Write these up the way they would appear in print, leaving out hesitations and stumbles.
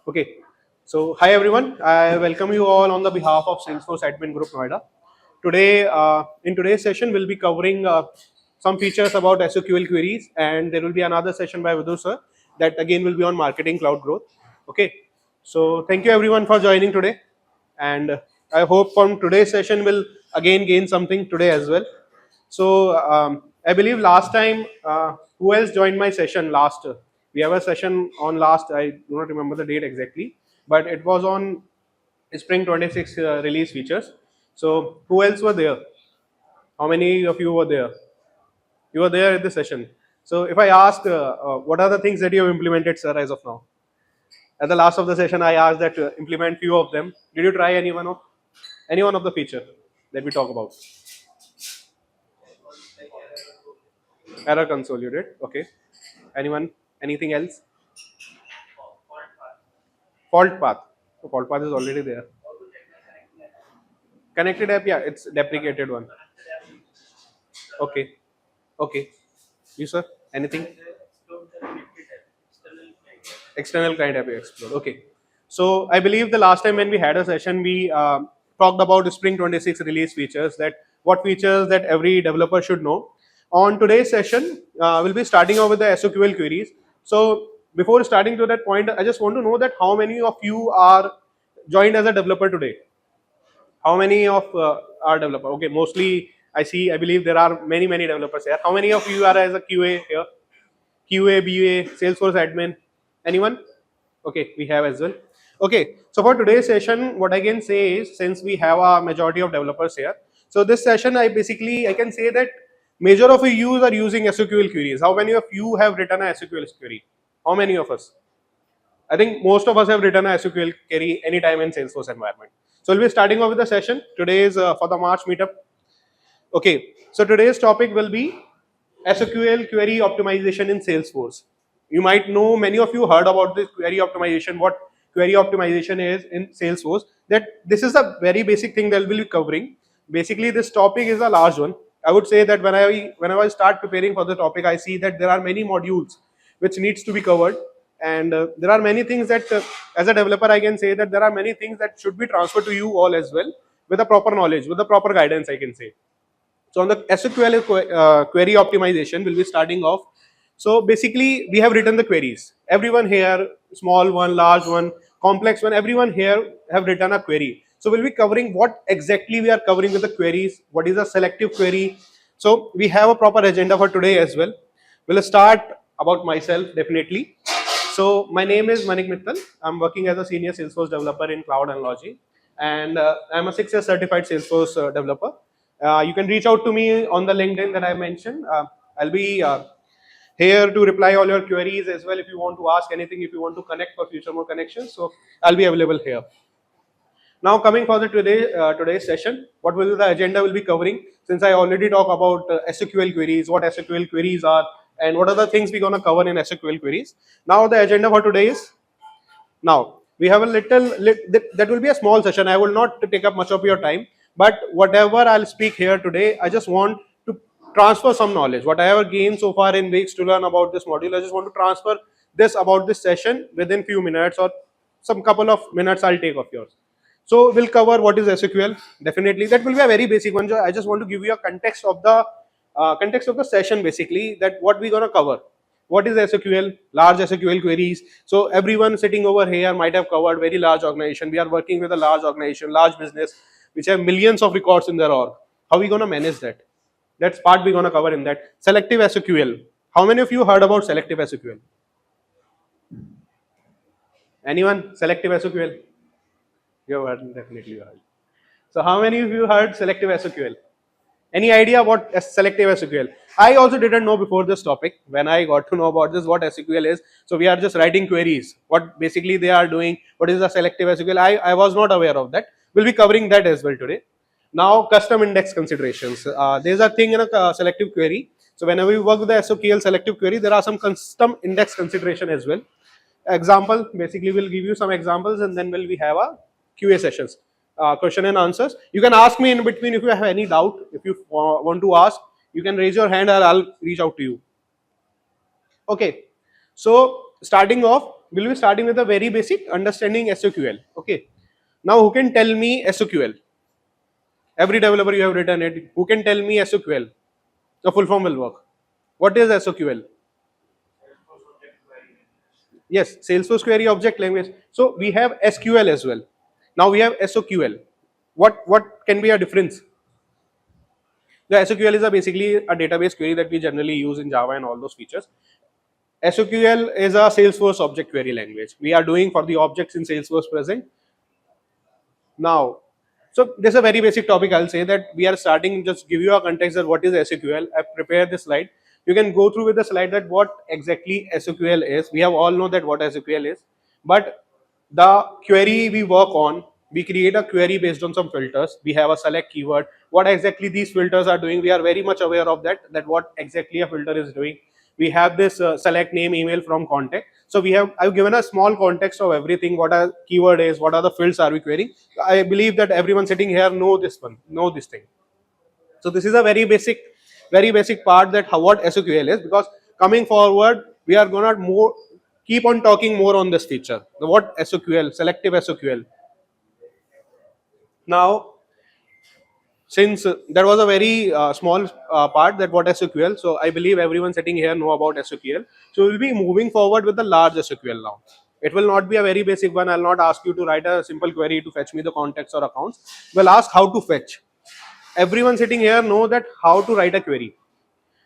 Okay, so hi everyone. I welcome you all on the behalf of Salesforce Admin Group Noida. Today, in today's session, we'll be covering some features about SOQL queries, and there will be another session by Vidhu sir that again will be on marketing cloud growth. Okay, so thank you everyone for joining today, and I hope from today's session will again gain something today as well. So I believe last time, who else joined my session last? We have a session on last. I do not remember the date exactly, but it was on Spring 26 release features. So who else were there? How many of you were there? You were there at the session. So if I ask, what are the things that you have implemented, sir, as of now? At the last of the session, I asked that implement few of them. Did you try any one of the feature that we talk about? Error console, you did. Okay. Anyone? Anything else? Fault path. So fault path is already there. Connected app, yeah, it's deprecated one. Okay. Okay. You sir? Anything? External client app you explored. Okay. So I believe the last time when we had a session, we talked about Spring 26 release features, that what features that every developer should know. On today's session, we'll be starting off with the SOQL queries. So before starting to that point, I just want to know that how many of you are joined as a developer today? How many of are developer? Okay, mostly I see. I believe there are many developers here. How many of you are as a QA here? QA, BA, Salesforce admin. Anyone? Okay, we have as well. Okay, so for today's session, what I can say is, since we have a majority of developers here, so this session I can say that major of you are using SOQL queries. How many of you have written a SOQL query? How many of us? I think most of us have written a SOQL query anytime in Salesforce environment. So we'll be starting off with the session. Today is for the March meetup. Okay, so today's topic will be SOQL query optimization in Salesforce. You might know, many of you heard about this query optimization, what query optimization is in Salesforce, that this is a very basic thing that we'll be covering. Basically, this topic is a large one. I would say that whenever I start preparing for the topic, I see that there are many modules which needs to be covered, and there are many things that as a developer I can say that there are many things that should be transferred to you all as well, with a proper knowledge, with the proper guidance, I can say. So on the SOQL query optimization, we'll be starting off. So basically, we have written the queries. Everyone here, small one, large one, complex one, everyone here have written a query. So we'll be covering what exactly we are covering with the queries. What is a selective query? So we have a proper agenda for today as well. We'll start about myself definitely. So my name is Manik Mittal. I'm working as a senior Salesforce developer in cloud analogy, and I'm a 6-year certified Salesforce developer. You can reach out to me on the LinkedIn that I mentioned. I'll be here to reply all your queries as well. If you want to ask anything, if you want to connect for future more connections, so I'll be available here. Now coming for the today's session, what will the agenda will be covering? Since I already talked about SOQL queries, what SOQL queries are, and what are the things we're gonna cover in SOQL queries. Now the agenda for today is, now we have a that will be a small session. I will not take up much of your time, but whatever I'll speak here today, I just want to transfer some knowledge. What I have gained so far in weeks to learn about this module, I just want to transfer this about this session within few minutes, or some couple of minutes I'll take of yours. So we'll cover what is SOQL. Definitely, that will be a very basic one. I just want to give you a context of the session, basically, that what we're gonna cover. What is SOQL? Large SOQL queries. So everyone sitting over here might have covered very large organization. We are working with a large organization, large business, which have millions of records in their org. How are we gonna manage that? That's part we're gonna cover in that. Selective SOQL. How many of you heard about selective SOQL? Anyone? Selective SOQL? You have heard, definitely you heard. So how many of you heard selective SOQL? Any idea what selective SOQL? I also didn't know before this topic. When I got to know about this, what SOQL is. So we are just writing queries. What basically they are doing. What is the selective SOQL? I was not aware of that. We'll be covering that as well today. Now custom index considerations. There's a thing in a selective query. So whenever you work with the SOQL selective query, there are some custom index consideration as well. Example, basically we'll give you some examples, and then we have a QA sessions, question and answers. You can ask me in between if you have any doubt. If you want to ask, you can raise your hand, or I'll reach out to you. Okay, so starting off, we'll be starting with a very basic understanding SOQL. Okay. Now, who can tell me SOQL? Every developer you have written it. Who can tell me SOQL? The full form will work. What is SOQL? Yes, Salesforce query object language. So we have SQL as well. Now we have SOQL. What can be a difference? The SOQL is basically a database query that we generally use in Java and all those features. SOQL is a Salesforce object query language. We are doing for the objects in Salesforce present. Now, so this is a very basic topic. I'll say that we are starting, just give you a context of what is SOQL. I prepared this slide. You can go through with the slide that what exactly SOQL is. We have all know that what SOQL is, but the query we work on, we create a query based on some filters. We have a select keyword. What exactly these filters are doing, we are very much aware of that what exactly a filter is doing. We have this select name email from contact. So I've given a small context of everything, what a keyword is, what are the fields are we querying. I believe that everyone sitting here know this thing. So this is a very basic part that what SOQL is, because coming forward we are gonna more keep on talking more on this feature. The what SOQL, selective SOQL. Now, since there was a very small part that what SOQL, so I believe everyone sitting here know about SOQL. So we'll be moving forward with the large SOQL now. It will not be a very basic one. I'll not ask you to write a simple query to fetch me the contacts or accounts. We'll ask how to fetch. Everyone sitting here know that how to write a query.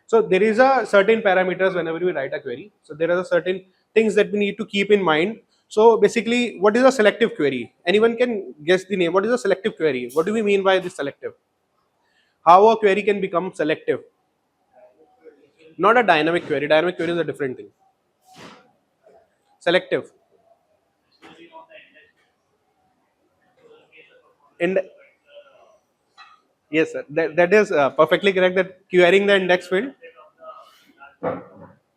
So there is a certain parameters whenever we write a query. So there are certain things that we need to keep in mind. So basically, what is a selective query? Anyone can guess the name. What is a selective query? What do we mean by this selective? How a query can become selective? Not a dynamic query. Dynamic query is a different thing. Selective. And yes, sir. That is perfectly correct. That querying the index field.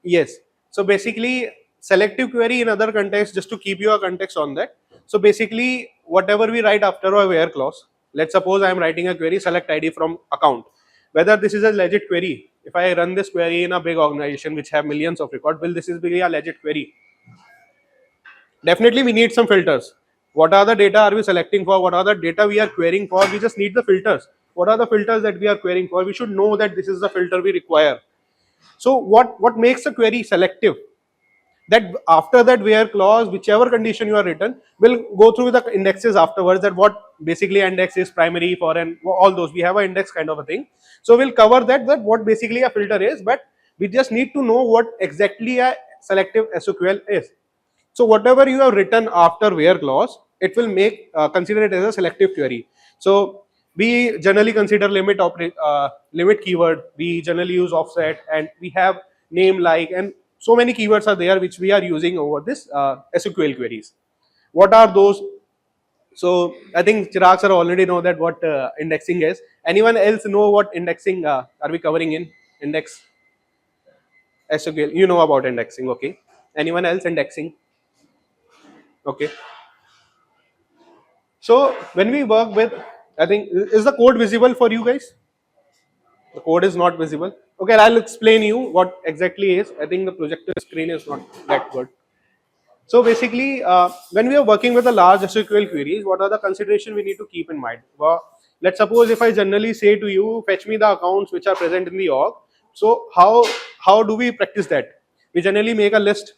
Yes. So basically, selective query in other context, just to keep you a context on that. So basically, whatever we write after a where clause, let's suppose I am writing a query select ID from account. Whether this is a legit query, if I run this query in a big organization which have millions of records, will this is be a legit query? Definitely, we need some filters. What are the data are we selecting for? What are the data we are querying for? We just need the filters. What are the filters that we are querying for? We should know that this is the filter we require. So what makes a query selective? That after that where clause, whichever condition you are written, will go through the indexes afterwards. That what basically index is primary, foreign, all those. We have an index kind of a thing. So we'll cover that what basically a filter is, but we just need to know what exactly a selective SOQL is. So whatever you have written after where clause, it will make consider it as a selective query. So we generally consider limit keyword. We generally use offset, and we have name like, and so many keywords are there which we are using over this SOQL queries. What are those? So I think Chirag sir already know that what indexing is. Anyone else know what indexing are we covering in index SOQL? You know about indexing, okay? Anyone else indexing? Okay. So when we work with, I think, is the code visible for you guys? The code is not visible. Okay, I'll explain you what exactly is. I think the projector screen is not that good. So basically, when we are working with a large SQL queries, what are the consideration we need to keep in mind? Well, let's suppose if I generally say to you, fetch me the accounts which are present in the org. So how do we practice that? We generally make a list.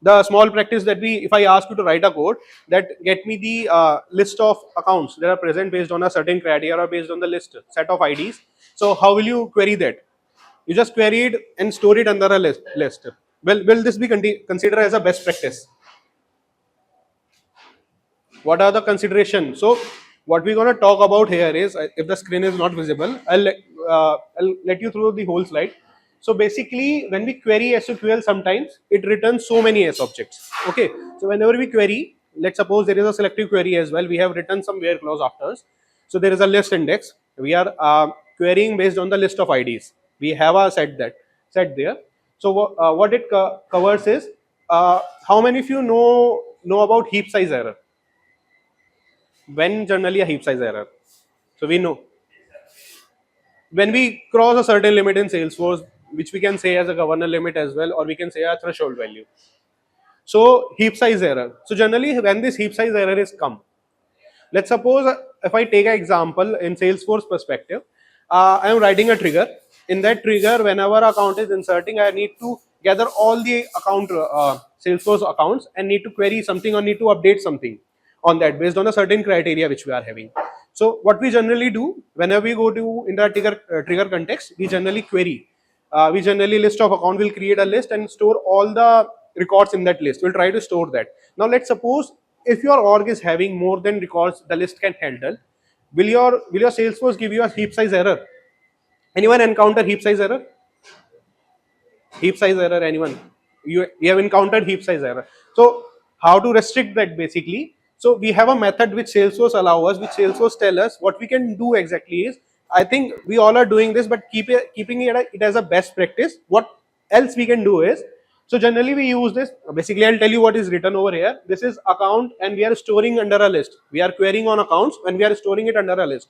The small practice that if I ask you to write a code that get me the list of accounts that are present based on a certain criteria or based on the list set of IDs. So how will you query that? You just query it and store it under a list. Will this be considered as a best practice? What are the considerations? So what we're going to talk about here is, if the screen is not visible, I'll let you through the whole slide. So basically, when we query SQL, sometimes it returns so many S objects. Okay, so whenever we query, let's suppose there is a selective query as well. We have written some where clause after. So there is a list index. We are querying based on the list of IDs. We have a set there. So what it covers is, how many of you know about heap size error? When generally a heap size error? So we know when we cross a certain limit in Salesforce, which we can say as a governor limit as well, or we can say a threshold value. So heap size error. So generally when this heap size error is come, let's suppose if I take an example in Salesforce perspective, I am writing a trigger. In that trigger, whenever account is inserting, I need to gather all the account Salesforce accounts and need to query something or need to update something on that based on a certain criteria which we are having. So what we generally do whenever we go to in the trigger context, we generally query. We generally list of account will create a list and store all the records in that list. We'll try to store that. Now let's suppose if your org is having more than records the list can handle, will your Salesforce give you a heap size error? Anyone encounter heap size error? Heap size error, anyone? You have encountered heap size error. So how to restrict that basically? So we have a method which Salesforce allow us, which Salesforce tell us what we can do exactly is, I think we all are doing this, but keeping it as a best practice. What else we can do is, so generally we use this. Basically, I'll tell you what is written over here. This is account and we are storing under a list. We are querying on accounts and we are storing it under a list.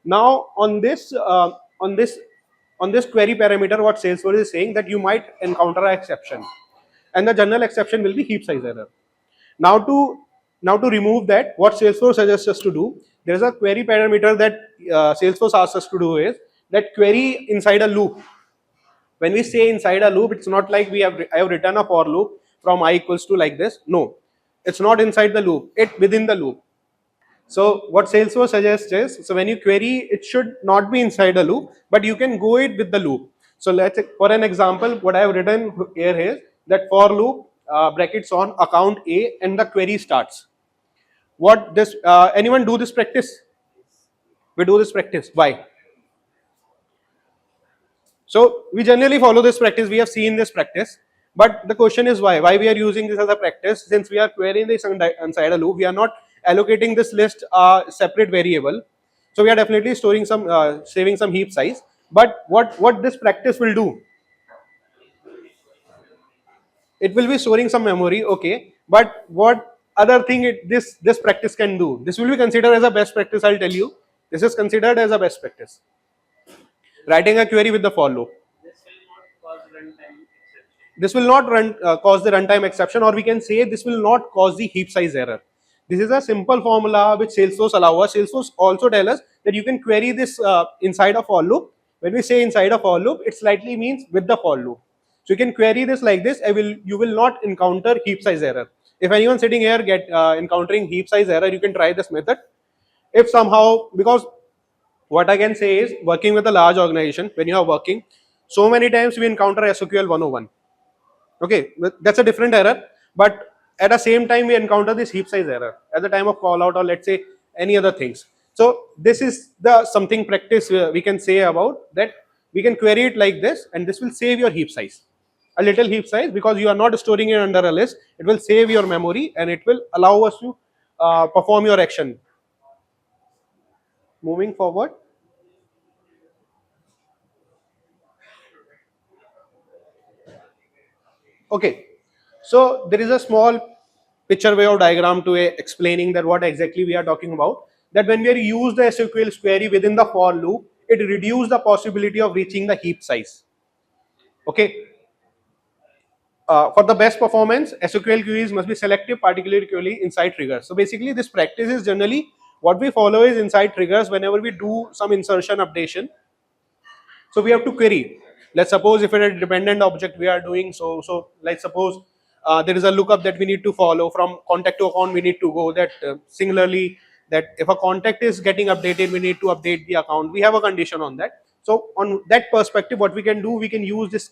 Now on this query parameter, what Salesforce is saying that you might encounter an exception, and the general exception will be heap size error. Now to remove that, what Salesforce suggests us to do, there is a query parameter that Salesforce asks us to do is that query inside a loop. When we say inside a loop, it's not like I have written a for loop from I equals to like this. No, it's not inside the loop. It within the loop. So what Salesforce suggests is, so when you query, it should not be inside a loop, but you can go it with the loop. So let's, for an example, what I have written here is that for loop brackets on account A and the query starts. What this, anyone do this practice? We do this practice. Why? So we generally follow this practice. We have seen this practice, but the question is why? Why we are using this as a practice? Since we are querying this inside a loop, we are not allocating this list a separate variable. So we are definitely storing some, saving some heap size. But what this practice will do? It will be storing some memory, okay. But what other thing this practice can do? This will be considered as a best practice. I'll tell you. This is considered as a best practice. Writing a query with the for loop. This will not cause the runtime exception, or we can say this will not cause the heap size error. This is a simple formula which Salesforce allow us. Salesforce also tell us that you can query this inside a for loop. When we say inside a for loop, it slightly means with the for loop. So you can query this like this. You will not encounter heap size error. If anyone sitting here encountering heap size error, you can try this method. If somehow, because what I can say is, working with a large organization, when you are working, so many times we encounter SOQL 101. Okay, that's a different error, but at the same time we encounter this heap size error at the time of call out, or let's say any other things. So this is the something practice we can say about that. We can query it like this, and this will save your heap size, a little heap size, because you are not storing it under a list. It will save your memory and it will allow us to perform your action. Moving forward. Okay, so there is a small picture way of diagram to explaining that what exactly we are talking about. That when we use the SOQL query within the for loop, it reduces the possibility of reaching the heap size. Okay. For the best performance, SOQL queries must be selective, particularly inside triggers. So basically, this practice is generally what we follow is inside triggers. Whenever we do some insertion updation, so we have to query. Let's suppose if it's a dependent object we are doing, so let's suppose there is a lookup that we need to follow from contact to account. We need to go that singularly, that if a contact is getting updated, we need to update the account. We have a condition on that. So on that perspective, what we can do, we can use this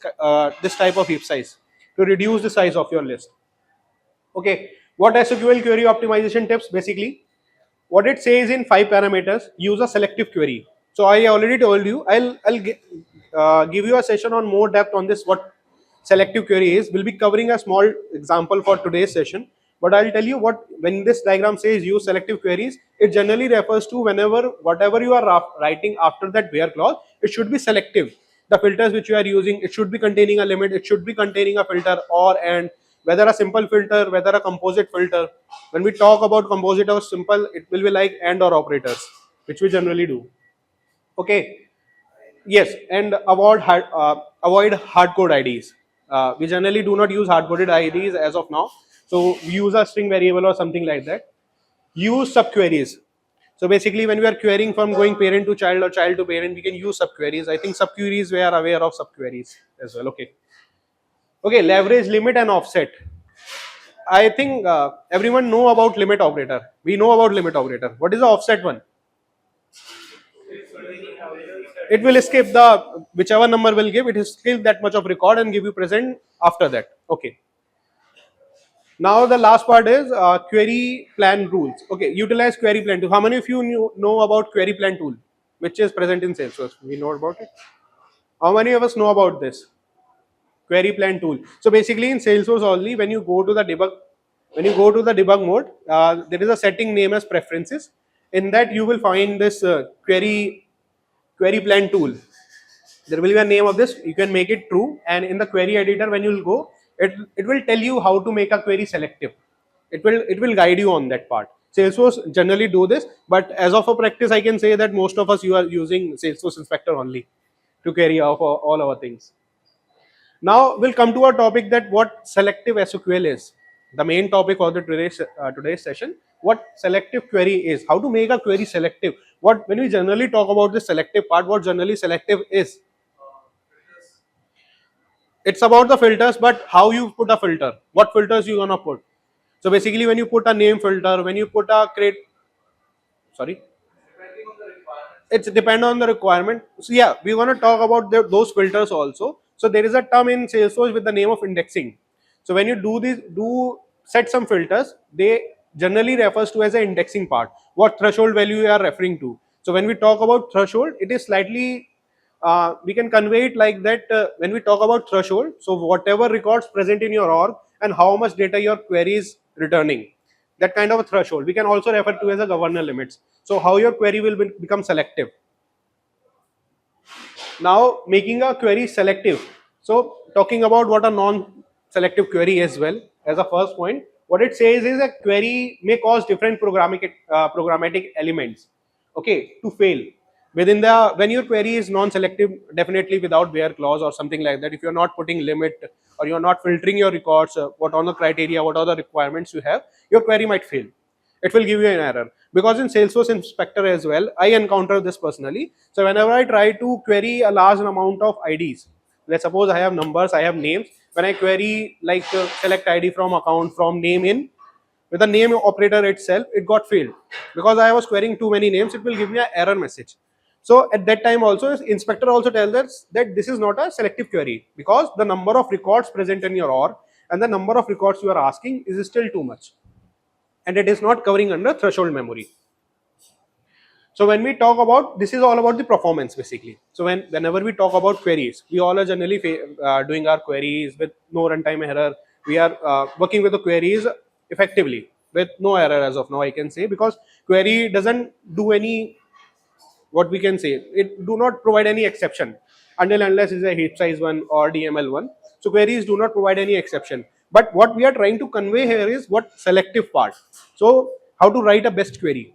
type of heap size to reduce the size of your list. Okay, what SOQL query optimization tips? Basically, what it says in 5 parameters, use a selective query. So I already told you, I'll give you a session on more depth on this, what selective query is. We'll be covering a small example for today's session, but I'll tell you what, when this diagram says use selective queries, it generally refers to whatever you are writing after that where clause, it should be selective. The filters which you are using, it should be containing a limit, it should be containing a filter or and, whether a simple filter, whether a composite filter. When we talk about composite or simple, it will be like and or operators, which we generally do. Okay. Yes, and avoid hard code IDs. We generally do not use hard coded IDs as of now. So we use a string variable or something like that. Use subqueries. So basically, when we are querying from going parent to child or child to parent, we can use subqueries. I think subqueries, we are aware of subqueries as well. Okay. Okay, leverage, limit, and offset. I think everyone know about limit operator. We know about limit operator. What is the offset one? It will skip the whichever number will give. It will skip that much of record and give you present after that. Okay. Now the last part is query plan rules. Okay, utilize query plan tool. How many of you know about query plan tool, which is present in Salesforce? We know about it. How many of us know about this query plan tool? So basically, in Salesforce only, when you go to the debug mode, there is a setting name as preferences. In that, you will find this query plan tool. There will be a name of this. You can make it true, and in the query editor, when you will go, it will tell you how to make a query selective. It will guide you on that part. Salesforce generally do this, but as of a practice, I can say that most of us, you are using Salesforce Inspector only to carry out all our things. Now we'll come to a topic that what selective SOQL is. The main topic for the today's session. What selective query is. How to make a query selective. When we generally talk about the selective part, what generally selective is. It's about the filters, but how you put a filter. What filters you gonna put. So basically, when you put a name filter, when you put a sorry, it's depend on the requirement. So yeah, we're gonna talk about those filters also. So there is a term in Salesforce with the name of indexing. So when you do set some filters, they generally refers to as an indexing part. What threshold value you are referring to. So when we talk about threshold, it is slightly we can convey it like that when we talk about threshold. So whatever records present in your org and how much data your query is returning, that kind of a threshold. We can also refer to as a governor limits. So how your query will become selective. Now making a query selective. So talking about what a non-selective query as well as a first point. What it says is a query may cause different programmatic elements, okay, to fail. When your query is non-selective, definitely without where clause or something like that, if you're not putting limit or you're not filtering your records, what are the criteria, what are the requirements you have, your query might fail. It will give you an error. Because in Salesforce Inspector as well, I encounter this personally. So whenever I try to query a large amount of IDs, let's suppose I have numbers, I have names. When I query like select ID from account, from name in, with the name operator itself, it got failed. Because I was querying too many names, it will give me an error message. So at that time also, inspector also tells us that this is not a selective query because the number of records present in your org and the number of records you are asking is still too much. And it is not covering under threshold memory. So when we talk about, this is all about the performance basically. So whenever we talk about queries, we all are generally doing our queries with no runtime error. We are working with the queries effectively with no error as of now, I can say, because query doesn't do any, what we can say, it do not provide any exception until unless it's a heap size one or DML one. So queries do not provide any exception. But what we are trying to convey here is what selective part. So how to write a best query.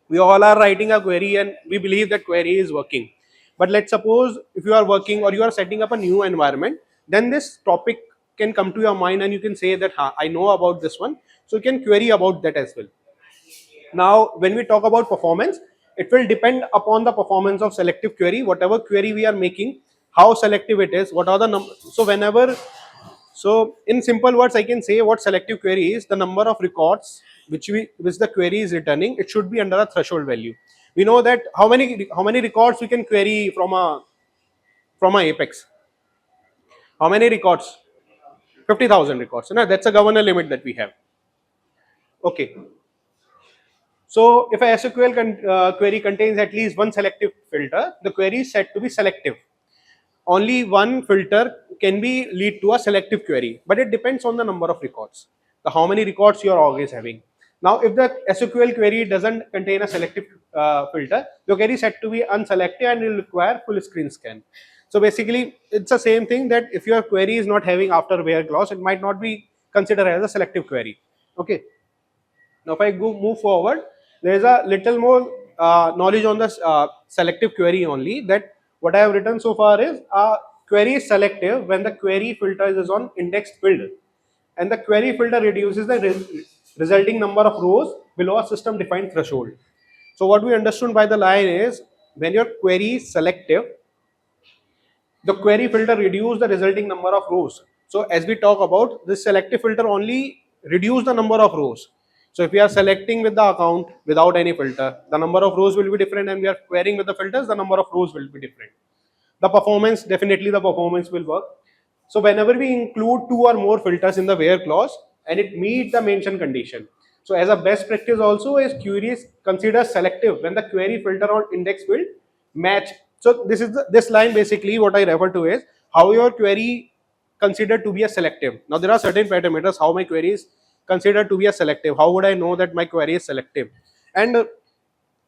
We all are writing a query and we believe that query is working. But let's suppose if you are working or you are setting up a new environment, then this topic can come to your mind and you can say that I know about this one. So you can query about that as well. Now, when we talk about performance, it will depend upon the performance of selective query. Whatever query we are making, how selective it is, what are the numbers. So in simple words, I can say what selective query is: the number of records which the query is returning, it should be under a threshold value. We know that how many records we can query from a Apex. How many records? 50,000 records. No, that's a governor limit that we have. Okay. So if a SOQL query contains at least one selective filter, the query is set to be selective. Only one filter can be lead to a selective query, but it depends on the number of records, how many records your org is having. Now, if the SOQL query doesn't contain a selective filter, the query is set to be unselected and will require full screen scan. So basically, it's the same thing that if your query is not having after where clause, it might not be considered as a selective query. Okay. Now, if I move forward, there is a little more knowledge on this selective query only. That what I have written so far is query is selective when the query filter is on indexed field. and the query filter reduces the resulting number of rows below a system defined threshold. So what we understood by the line is, when your query is selective, the query filter reduce the resulting number of rows. So as we talk about, this selective filter only reduce the number of rows. So if we are selecting with the account without any filter, the number of rows will be different, and we are querying with the filters, the number of rows will be different. The performance, definitely the performance will work. So whenever we include two or more filters in the where clause and it meets the mentioned condition. So as a best practice also is query is considered selective when the query filter on index field match. So this is this line basically what I refer to is how your query considered to be a selective. Now there are certain parameters how my query is considered to be a selective. How would I know that my query is selective? And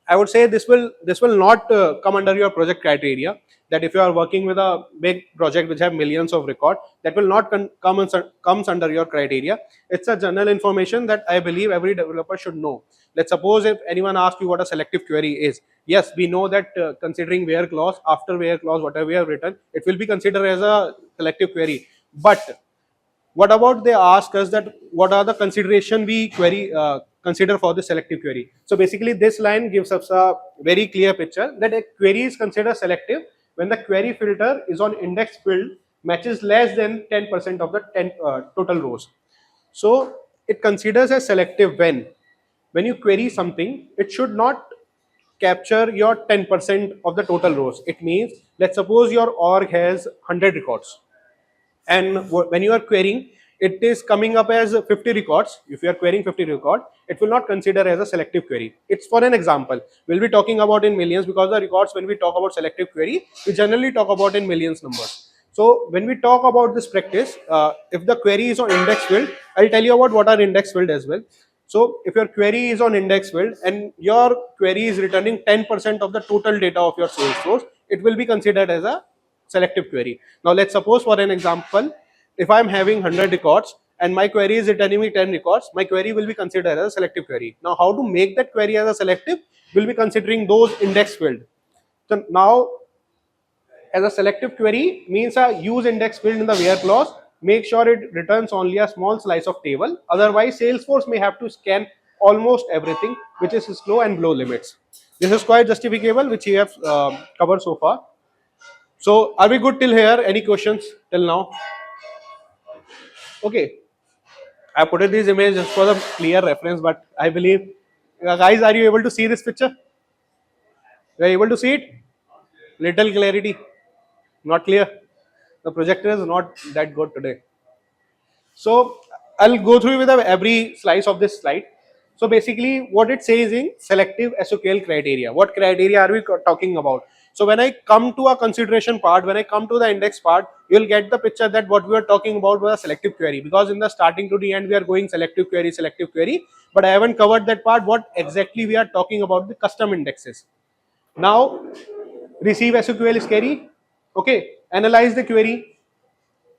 I would say this will not come under your project criteria. That if you are working with a big project which have millions of record, that will not comes under your criteria. It's a general information that I believe every developer should know. Let's suppose if anyone asks you what a selective query is. Yes, we know that considering where clause, after where clause, whatever we have written, it will be considered as a selective query. But what about they ask us that what are the consideration we consider for the selective query? So basically this line gives us a very clear picture that a query is considered selective when the query filter is on index field matches less than 10% of the total rows. So it considers as selective when you query something, it should not capture your 10% of the total rows. It means, let's suppose your org has 100 records, and when you are querying, it is coming up as 50 records. If you are querying 50 record, it will not consider as a selective query. It's for an example. We'll be talking about in millions, because the records, when we talk about selective query, we generally talk about in millions numbers. So when we talk about this practice, if the query is on index field, I'll tell you about what are index field as well. So if your query is on index field and your query is returning 10% of the total data of your Salesforce, it will be considered as a selective query. Now let's suppose for an example, if I'm having 100 records and my query is returning me 10 records, my query will be considered as a selective query. Now how to make that query as a selective? We'll be considering those index field. So now as a selective query means a use index field in the where clause, make sure it returns only a small slice of table. Otherwise Salesforce may have to scan almost everything which is slow and below limits. This is quite justificable, which we have covered so far. So are we good till here? Any questions till now? Okay, I put these images just for the clear reference, but I believe, guys, are you able to see this picture? You are able to see it? Little clarity, not clear. The projector is not that good today. So I'll go through with every slice of this slide. So basically what it says in selective SOQL criteria. What criteria are we talking about? So when I come to a consideration part, when I come to the index part, you'll get the picture that what we are talking about was a selective query, because in the starting to the end we are going selective query, but I haven't covered that part, what exactly we are talking about the custom indexes. Now receive SOQL query, okay, analyze the query,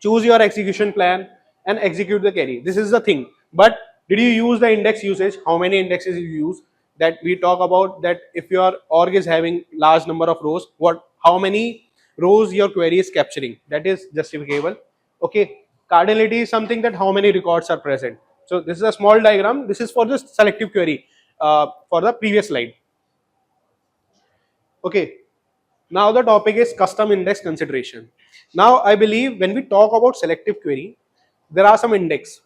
choose your execution plan and execute the query. This is the thing. But did you use the index usage? How many indexes you use? That we talk about, that if your org is having large number of rows, how many rows your query is capturing, that is justificable. Okay, cardinality is something that how many records are present. So this is a small diagram. This is for the selective query for the previous slide. Okay, now the topic is custom index consideration. Now I believe when we talk about selective query, there are some index.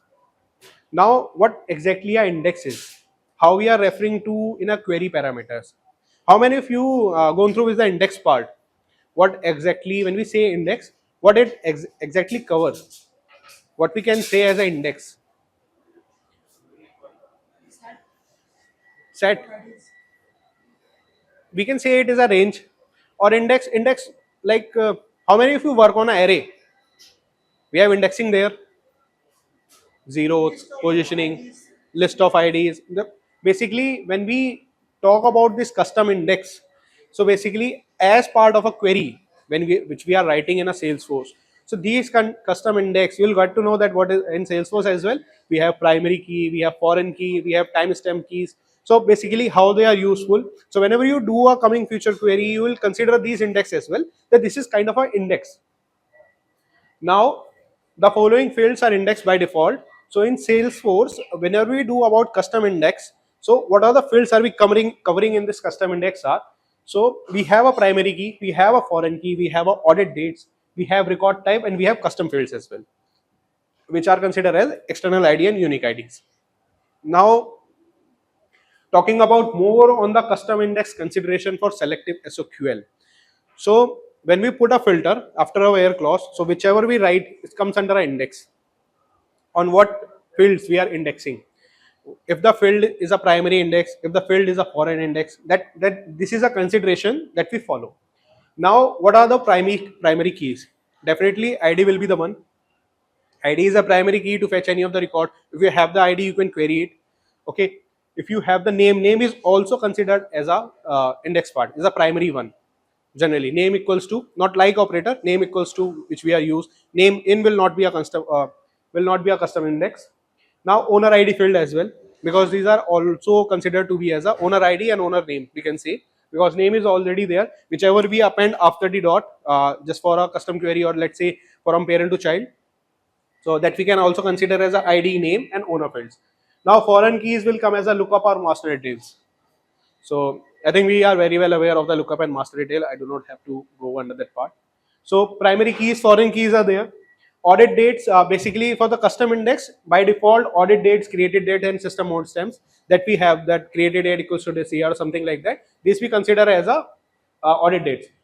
Now what exactly a index is? How we are referring to in a query parameters. How many of you gone through with the index part? What exactly, when we say index, what it exactly covers? What we can say as an index? Set. We can say it is a range or index. Index, like how many of you work on an array? We have indexing there, zeros, positioning, list of IDs. Basically, when we talk about this custom index, so basically as part of a query, which we are writing in a Salesforce, so these custom index, you'll get to know that what is in Salesforce as well. We have primary key, we have foreign key, we have timestamp keys. So basically how they are useful. So whenever you do a coming future query, you will consider these index as well, that this is kind of an index. Now, the following fields are indexed by default. So in Salesforce, whenever we do about custom index, so what are the fields are we covering in this custom index are? So we have a primary key, we have a foreign key, we have a audit dates, we have record type, and we have custom fields as well, which are considered as external ID and unique IDs. Now, talking about more on the custom index consideration for selective SOQL. So when we put a filter after a where clause, so whichever we write, it comes under an index. On what fields we are indexing. If the field is a primary index, if the field is a foreign index, that this is a consideration that we follow. Now, what are the primary keys? Definitely, ID will be the one. ID is a primary key to fetch any of the record. If you have the ID, you can query it. Okay. If you have the name is also considered as a index part. Is a primary one. Generally, name equals to, not like operator, name equals to, which we are used. Name in will not be a custom index. Now owner ID field as well, because these are also considered to be as a owner ID and owner name, we can say, because name is already there. Whichever we append after the dot, just for a custom query, or let's say from parent to child, so that we can also consider as a ID, name, and owner fields. Now foreign keys will come as a lookup or master details. So I think we are very well aware of the lookup and master detail. I do not have to go under that part. So primary keys, foreign keys are there. Audit dates, basically for the custom index, by default, audit dates, created date, and system mode stems that we have, that created date equals to this year or something like that. This we consider as a audit dates.